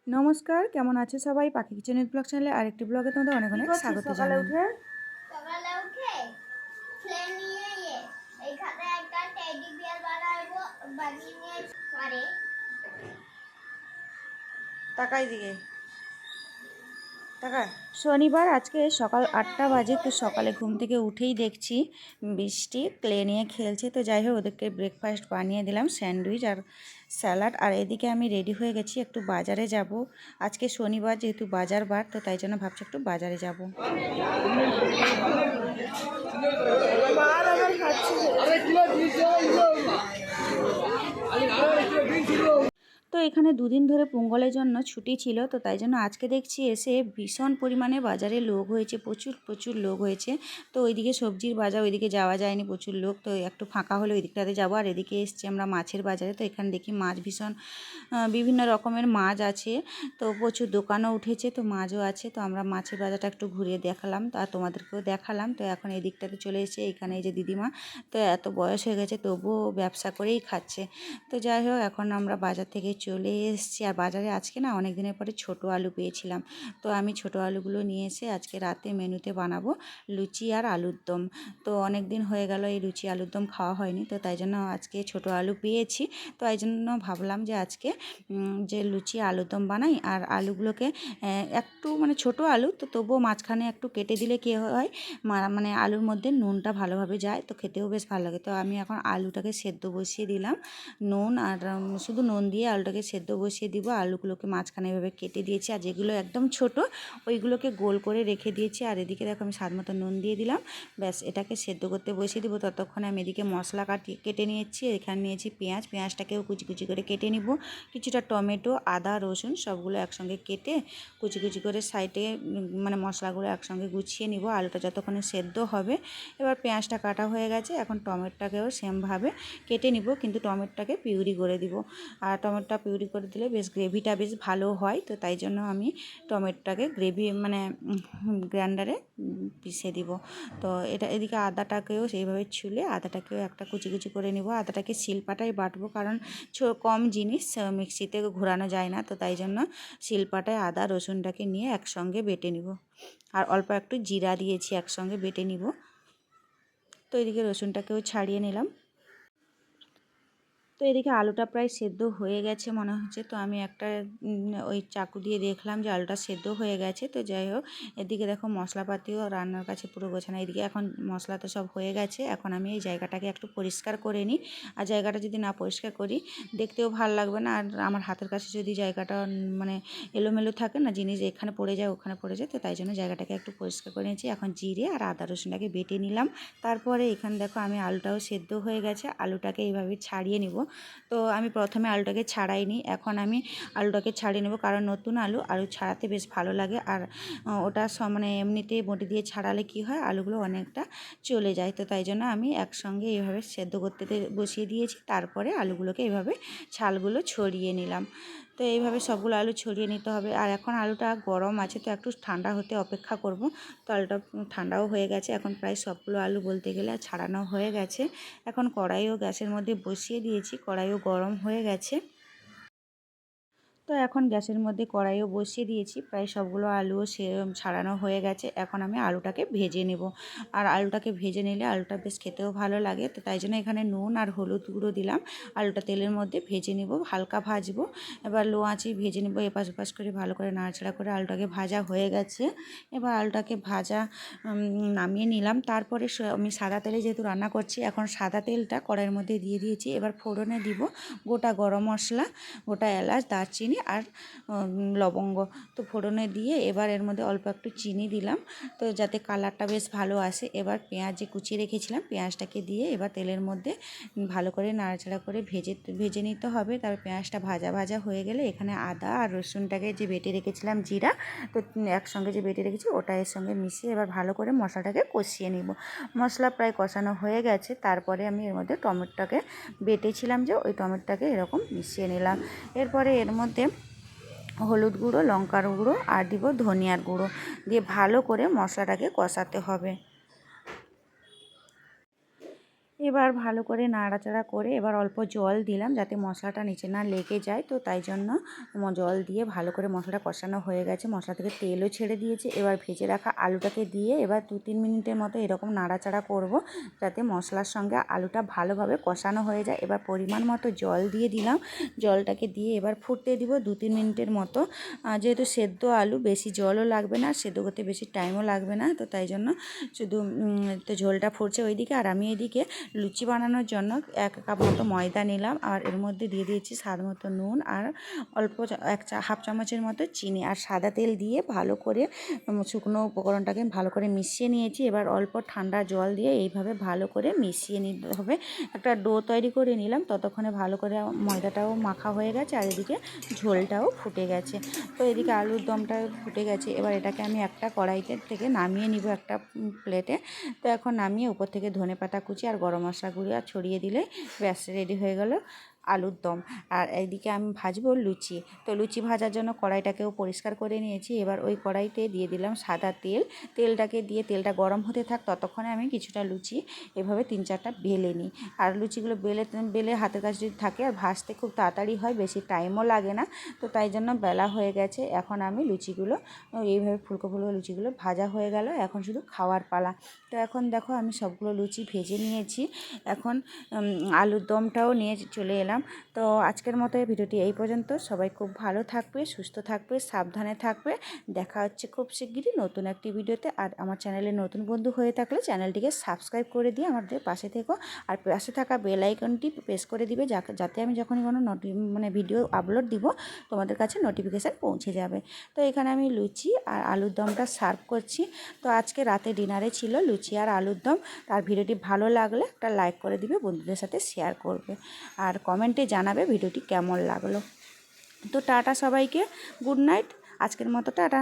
নমস্কার, কেমন আছে সবাই? পাখি কিচেন উইথ ব্লগ চ্যানেলে আরেকটি ব্লগে তোমাদের অনেক অনেক স্বাগত জানাই। সকালে উঠে খেয়ে নিয়ে এইখানে একটা টেডি বিয়ার বানিয়ে নিয়ে পরে তাকাই দিকে তাকায়। শনিবার আজকে সকাল 8টা বাজে, তো সকালে ঘুম থেকে উঠেই দেখছি বৃষ্টি ক্লে নিয়ে খেলছে। তো যাই হোক, ওদেরকে ব্রেকফাস্ট বানিয়ে দিলাম, স্যান্ডউইচ আর স্যালাড। আর এদিকে আমি রেডি হয়ে গেছি, একটু বাজারে যাব। আজকে শনিবার, যেহেতু বাজার বার, তো তাই জন্য ভাবছি একটু বাজারে যাব। তো এখানে দুদিন ধরে পোঙ্গলের জন্য ছুটি ছিল, তো তাই জন্য আজকে দেখছি এসে ভীষণ পরিমাণে বাজারে লোক হয়েছে, প্রচুর প্রচুর লোক হয়েছে। তো ওইদিকে সবজির বাজার, ওইদিকে যাওয়া যায়নি, প্রচুর লোক, তো একটু ফাঁকা হলে ওই দিকটাতে যাবো। আর এদিকে এসছি আমরা মাছের বাজারে। তো এখানে দেখি মাছ ভীষণ বিভিন্ন রকমের মাছ আছে, তো প্রচুর দোকানও উঠেছে, তো মাছও আছে। তো আমরা মাছের বাজারটা একটু ঘুরিয়ে দেখালাম, আর তোমাদেরকেও দেখালাম। তো এখন এই দিকটাতে চলে এসেছে, এখানে এই যে দিদিমা, তো এত বয়স হয়ে গেছে তবুও ব্যবসা করেই খাচ্ছে। তো যাই হোক, এখন আমরা বাজার থেকে চলে এসেছি। আর বাজারে আজকে না অনেক দিনের পরে ছোট আলু পেয়েছিলাম, তো আমি ছোট আলুগুলো নিয়ে এসে আজকে রাতে মেনুতে বানাবো লুচি আর আলুর দম। তো অনেক দিন হয়ে গেল এই লুচি আলুর দম খাওয়া হয়নি, তো তাই জন্য আজকে ছোট আলু পেয়েছি। তো এই জন্য ভাবলাম যে আজকে যে লুচি আলুর দম বানাই। আর আলুগুলোকে একটু মানে ছোট আলু, তো তবুও মাঝখানে একটু কেটে দিলে কী হয়, মানে আলুর মধ্যে নুনটা ভালোভাবে যায়, তো খেতেও বেশ ভালো লাগে। তো আমি এখন আলুটাকে সেদ্ধ বসিয়ে দিলাম, নুন আর শুধু নুন দিয়ে আলুটাকে সেদ্ধ বসিয়ে দিব। আলুগুলোকে মাঝখানে এভাবে কেটে দিয়েছি, আর যেগুলো একদম ছোট ওইগুলোকে গোল করে রেখে দিয়েছি। আর এদিকে দেখো আমি স্বাদ মতো নুন দিয়ে দিলাম, ব্যাস এটাকে সেদ্ধ করতে বসিয়ে দিব। ততক্ষণে আমি এদিকে মশলা কেটে নিয়েছি। এখানে নিয়েছি পেঁয়াজটাকেও কুচি কুচি করে কেটে নিব, কিছুটা টমেটো, আদা, রসুন সবগুলো একসঙ্গে কেটে কুচি কুচি করে সাইডে মানে মশলাগুলো একসঙ্গে গুছিয়ে নিব, আলুটা যতক্ষণে সেদ্ধ হবে। এবার পেঁয়াজটা কাটা হয়ে গেছে, এখন টমেটোটাকেও সেমভাবে কেটে নিব, কিন্তু টমেটোটাকে পিউরি করে দিব। আর টমেটোটা পিউরি করে দিলে বেশ গ্রেভিটা বেশ ভালো হয়, তো তাই জন্য আমি টমেটোটাকে গ্রেভি মানে গ্রাইন্ডারে পিষে দিব। তো এদিকে আদাটাকেও সেইভাবে ছুলে আদাটাকেও একটা কুচি কুচি করে নিব। আদাটাকে শিলপাটায় বাটবো, কারণ কম জিনিস মিক্সিতে ঘোরানো যায় না, তো তাই জন্য শিলপাটায় আদা রসুনটাকে নিয়ে একসঙ্গে বেটে নিব। আর অল্প একটু জিরা দিয়েছি, একসঙ্গে বেটে নিব। তো এদিকে রসুনটাকেও ছাড়িয়ে নিলাম। তো এদিকে আলুটা প্রায় সেদ্ধ হয়ে গেছে মনে হচ্ছে, তো আমি একটা ওই চাকু দিয়ে দেখলাম যে আলুটা সেদ্ধ হয়ে গেছে। তো যাই হোক, এদিকে দেখো মশলাপাতিও রান্নার কাছে পুরো গোছানো। এদিকে এখন মশলা তো সব হয়ে গেছে, এখন আমি এই জায়গাটাকে একটু পরিষ্কার করে নিই। আর জায়গাটা যদি না পরিষ্কার করি দেখতেও ভালো লাগবে না, আর আমার হাতের কাছে যদি জায়গাটা মানে এলোমেলো থাকে না, জিনিস এখানে পড়ে যায় ওখানে পড়ে যায়, তো তাই জন্য জায়গাটাকে একটু পরিষ্কার করে নিয়েছি। এখন জিরে আর আদা রসুনটাকে বেটে নিলাম। তারপরে এখানে দেখো আমি আলুটাও সেদ্ধ হয়ে গেছে, আলুটাকে এইভাবে ছাড়িয়ে নিব। তো আমি প্রথমে আলুটাকে ছাড়াইনি, এখন আমি আলুটাকে ছাড়িয়ে নেব, কারণ নতুন আলু ছাড়াতে বেশ ভালো লাগে। আর ওটা মানে এমনিতেই বটি দিয়ে ছাড়ালে কি হয়, আলুগুলো অনেকটা চলে যায়, তো তাই জন্য আমি একসঙ্গে এইভাবে সেদ্ধ করতে বসিয়ে দিয়েছি। তারপরে আলুগুলোকে এইভাবে ছালগুলো ছড়িয়ে নিলাম। তো এইভাবে সবগুলো আলু ছড়িয়ে নিতে হবে। আর এখন আলুটা গরম আছে, তো একটু ঠান্ডা হতে অপেক্ষা করব। তো আলুটা ঠান্ডাও হয়ে গেছে, এখন প্রায় সবগুলো আলু বলতে গেলে ছাড়ানো হয়ে গেছে। এখন কড়াইও গ্যাসের মধ্যে বসিয়ে দিয়েছি, কড়াইও গরম হয়ে গেছে। তো এখন গ্যাসের মধ্যে কড়াইও বসিয়ে দিয়েছি, প্রায় সবগুলো আলুও ছাড়ানো হয়ে গেছে। এখন আমি আলুটাকে ভেজে নেব। আর আলুটাকে ভেজে নিলে আলুটা বেশ খেতেও ভালো লাগে, তো তাই জন্য এখানে নুন আর হলুদ গুঁড়ো দিলাম। আলুটা তেলের মধ্যে ভেজে নেব, হালকা ভাজবো। এবার লো আঁচেই ভেজে নেব, এপাশ ওপাশ করে ভালো করে নাড়াচাড়া করে। আলুটাকে ভাজা হয়ে গেছে, এবার আলুটাকে ভাজা নামিয়ে নিলাম। তারপরে আমি সাদা তেলে যেহেতু রান্না করছি, এখন সাদা তেলটা কড়াইয়ের মধ্যে দিয়ে দিয়েছি। এবার ফোড়নে দিব গোটা গরম মশলা, গোটা এলাচ, দারচিনি আর লবঙ্গ। তো ফোড়নে দিয়ে এবার এর মধ্যে অল্প একটু চিনি দিলাম, তো যাতে কালারটা বেশ ভালো আসে। এবার পেঁয়াজ যে কুচিয়ে রেখেছিলাম, পেঁয়াজটাকে দিয়ে এবার তেলের মধ্যে ভালো করে নাড়াচাড়া করে ভেজে নিতে হবে। তারপর পেঁয়াজটা ভাজা ভাজা হয়ে গেলে এখানে আদা আর রসুনটাকে যে বেটে রেখেছিলাম, জিরা, তো একসঙ্গে যে বেটে রেখেছি ওটা এর সঙ্গে মিশিয়ে এবার ভালো করে মশলাটাকে কষিয়ে নিব। মশলা প্রায় কষানো হয়ে গেছে, তারপরে আমি এর মধ্যে টমেটোটাকে বেটেছিলাম যে ওই টমেটোটাকে এরকম মিশিয়ে নিলাম। এরপরে এর মধ্যে হলুদ গুঁড়ো, লঙ্কার গুঁড়ো আর দিব ধনিয়ার গুঁড়ো দিয়ে ভালো করে মশলাটাকে কষাতে হবে। এবার ভালো করে নাড়াচাড়া করে এবার অল্প জল দিলাম যাতে মশলাটা নিচে না লেগে যায়, তো তাই জন্য জল দিয়ে ভালো করে মশলাটা কষানো হয়ে গেছে, মশলা থেকে তেলও ছেড়ে দিয়েছে। এবার ভেজে রাখা আলুটাকে দিয়ে এবার 2-3 মিনিটের মতো এরকম নাড়াচাড়া করব যাতে মশলার সঙ্গে আলুটা ভালোভাবে কষানো হয়ে যায়। এবার পরিমাণ মতো জল দিয়ে দিলাম, জলটাকে দিয়ে এবার ফুটতে দিব 2-3 মিনিটের মতো। যেহেতু সেদ্ধ আলু বেশি জলও লাগবে না, সেদ্ধ করতে বেশি টাইমও লাগবে না, তো তাই জন্য শুধু তো ঝোলটা ফুটছে ওইদিকে, আর আমি এদিকে লুচি বানানোর জন্য 1 কাপ মতো ময়দা নিলাম, আর এর মধ্যে দিয়ে দিয়েছি স্বাদ মতো নুন, আর অল্প হাফ চামচের মতো চিনি, আর সাদা তেল দিয়ে ভালো করে শুকনো উপকরণটাকে ভালো করে মিশিয়ে নিয়েছি। এবার অল্প ঠান্ডা জল দিয়ে এইভাবে ভালো করে মিশিয়ে নিতে হবে। একটা ডো তৈরি করে নিলাম, ততক্ষণে ভালো করে ময়দাটাও মাখা হয়ে গেছে, আর এদিকে ঝোলটাও ফুটে গেছে। তো এদিকে আলুর দমটা ফুটে গেছে, এবার এটাকে আমি একটা কড়াইতে থেকে নামিয়ে নিব একটা প্লেটে। তো এখন নামিয়ে উপর থেকে ধনেপাতা কুচি আর গরম মশলা গুঁড়ো আর ছড়িয়ে দিলে ব্যাস রেডি হয়ে গেল আলুর দম। আর এইদিকে আমি ভাজবো লুচি। তো লুচি ভাজার জন্য কড়াইটাকেও পরিষ্কার করে নিয়েছি। এবার ওই কড়াইতে দিয়ে দিলাম সাদা তেল, তেলটাকে দিয়ে তেলটা গরম হতে থাক, ততক্ষণে আমি কিছুটা লুচি এভাবে 3-4টা বেলে নিই। আর লুচিগুলো বেলে হাতের কাছে যদি থাকে, আর ভাজতে খুব তাড়াতাড়ি হয়, বেশি টাইমও লাগে না, তো তাই জন্য বেলা হয়ে গেছে। এখন আমি লুচিগুলো এইভাবে ফুলকো ফুলকো লুচিগুলো ভাজা হয়ে গেল, এখন শুধু খাওয়ার পালা। তো এখন দেখো আমি সবগুলো লুচি ভেজে নিয়েছি, এখন আলুর দমটাও নিয়ে চলে এলাম। তো আজকের মতো ভিডিওটি এই পর্যন্ত। সবাই খুব ভালো থাকবে, সুস্থ থাকবে, সাবধানে থাকবে। দেখা হচ্ছে খুব শিগগিরই নতুন একটি ভিডিওতে। আর আমার চ্যানেলে নতুন বন্ধু হয়ে থাকলে চ্যানেলটিকে সাবস্ক্রাইব করে দিয়ে আমাদের পাশে থেকো, আর পাশে থাকা বেল আইকনটি প্রেস করে দিবে যাতে আমি যখনই কোনো ভিডিও আপলোড দিব তোমাদের কাছে নোটিফিকেশান পৌঁছে যাবে। তো এখানে আমি লুচি আর আলুর দমটা সার্ভ করছি। তো আজকে রাতে ডিনারে ছিল লুচি আর আলুর দম। আর ভিডিওটি ভালো লাগলে একটা লাইক করে দিবে, বন্ধুদের সাথে শেয়ার করবে, আর কমেন্টে জানাবে ভিডিওটি কেমন লাগলো। তো টাটা সবাইকে, গুড নাইট, আজকের মতো টাটা।